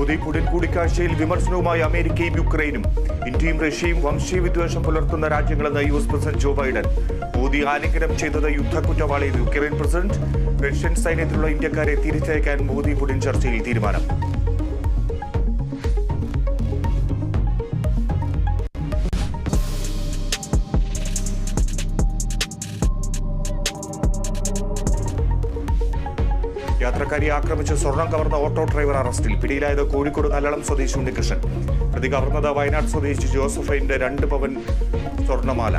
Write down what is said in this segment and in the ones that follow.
Modi Putin കൂടിക്കാഴ്ചയിൽ വിമർശനവുമായി അമേരിക്കയും യുക്രൈനും. ഇന്ത്യയും റഷ്യയും വംശീയ വിദ്വേഷം പുലർത്തുന്ന രാജ്യങ്ങളെന്ന് US president Joe Biden. Modi ആലിംഗനം ചെയ്തത് യുദ്ധക്കുറ്റവാളികൾ. Ukraine president. റഷ്യൻ സൈന്യത്തിലുള്ള ഇന്ത്യക്കാരെ തിരിച്ചയക്കാൻ മോദി പുടിൻ ചർച്ചയിൽ തീരുമാനം. യാത്രക്കാരിയെ ആക്രമിച്ച് സ്വർണം കവർന്ന ഓട്ടോ ഡ്രൈവർ അറസ്റ്റിൽ. പിടിയിലായത് കോഴിക്കോട് നല്ലളം സ്വദേശി ഉണ്ണികൃഷ്ണൻ. പ്രതി കവർന്നത് വയനാട് സ്വദേശി ജോസഫൈന്റെ 2 പവൻ സ്വർണമാല.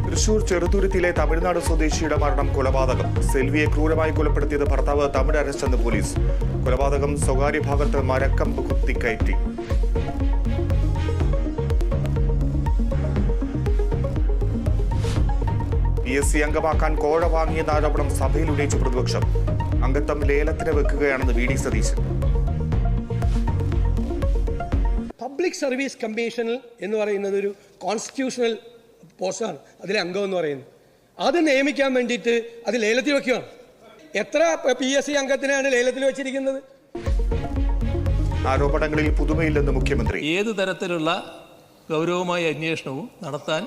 തൃശൂർ ചെറുതുരുത്തിയിലെ തമിഴ്നാട് സ്വദേശിയുടെ മരണം കൊലപാതകം. സെൽവിയെ ക്രൂരമായി കൊലപ്പെടുത്തിയത് ഭർത്താവ്. തമിഴ് അറസ്റ്റെന്ന് പോലീസ്. കൊലപാതകം സ്വകാര്യ ഭാഗത്ത് മരക്കമ്പ് കുത്തിക്കയറ്റി. PSC അംഗമാക്കാൻ കോഴ വാങ്ങിയെന്ന ആരോപണം സഭയിൽ ഉന്നയിച്ച പ്രതിപക്ഷം. അംഗത്വം ലേലത്തിന് വെക്കുകയാണെന്ന് VD സതീശൻ. പബ്ലിക് സർവീസ് കമ്മീഷനിൽ എന്ന് പറയുന്നത് ഒരു കോൺസ്റ്റിറ്റ്യൂഷണൽ പോസ്റ്റാണ്. അതിലെ അംഗം എന്ന് പറയുന്നത് അത് നിയമിക്കാൻ വേണ്ടിയിട്ട് അത് ലേലത്തിൽ വെക്കുകയാണ്. എത്ര PSC അംഗത്തിനാണ് ലേലത്തിൽ വെച്ചിരിക്കുന്നത്? ആരോപണങ്ങളിൽ പുതുമയില്ലെന്ന് മുഖ്യമന്ത്രി. ഏത് തരത്തിലുള്ള ഗൗരവമായ അന്വേഷണവും നടത്താൻ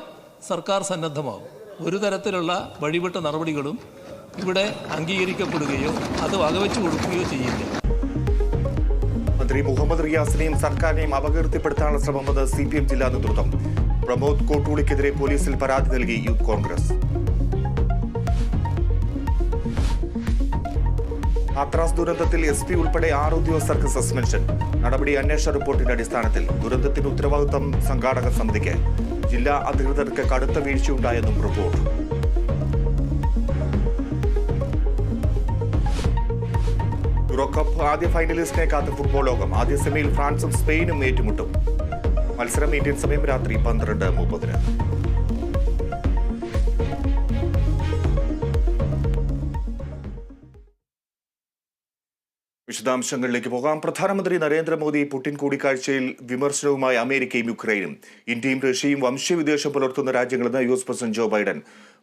സർക്കാർ സന്നദ്ധമാകും. ഒരു തരത്തിലുള്ള വഴിവിട്ട നടപടികളും ഇവിടെ അംഗീകരിക്കപ്പെടുകയോ അത് വകവെച്ചു കൊടുക്കുകയോ ചെയ്യില്ല. മന്ത്രി മുഹമ്മദ് റിയാസിനെയും സർക്കാരിനെയും അപകീർത്തിപ്പെടുത്താനുള്ള ശ്രമമെന്ന് CPM ജില്ലാ നേതൃത്വം. പ്രമോദ് കോട്ടൂളിക്കെതിരെ പോലീസിൽ പരാതി നൽകി യൂത്ത് കോൺഗ്രസ്. ഹാത്രാസ് ദുരന്തത്തിൽ SP ഉൾപ്പെടെ 6 ഉദ്യോഗസ്ഥർക്ക് സസ്പെൻഷൻ. നടപടി അന്വേഷണ റിപ്പോർട്ടിന്റെ അടിസ്ഥാനത്തിൽ. ദുരന്തത്തിന് ഉത്തരവാദിത്വം സംഘാടക സമിതിക്ക്. ജില്ലാ അധികൃതർക്ക് കടുത്ത വീഴ്ചയുണ്ടായെന്നും റിപ്പോർട്ട്. യൂറോകപ്പ് ആദ്യ ഫൈനലിസ്റ്റിനെ കാത്ത് ഫുട്ബോൾ ലോകം. ആദ്യ സെമിയിൽ ഫ്രാൻസും സ്പെയിനും ഏറ്റുമുട്ടും. മത്സരം ഇന്ത്യൻ സമയം രാത്രി 12:30. വിശദാംശങ്ങളിലേക്ക് പോകാം. പ്രധാനമന്ത്രി നരേന്ദ്രമോദി പുടിൻ കൂടിക്കാഴ്ചയിൽ വിമർശനവുമായി അമേരിക്കയും യുക്രൈനും. ഇന്ത്യയും റഷ്യയും വംശീയ വിദ്വേഷം പുലർത്തുന്ന രാജ്യങ്ങളെന്ന് US president Joe Biden.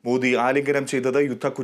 Modi ആലിംഗനം ചെയ്തത് യുദ്ധക്കുറ്റ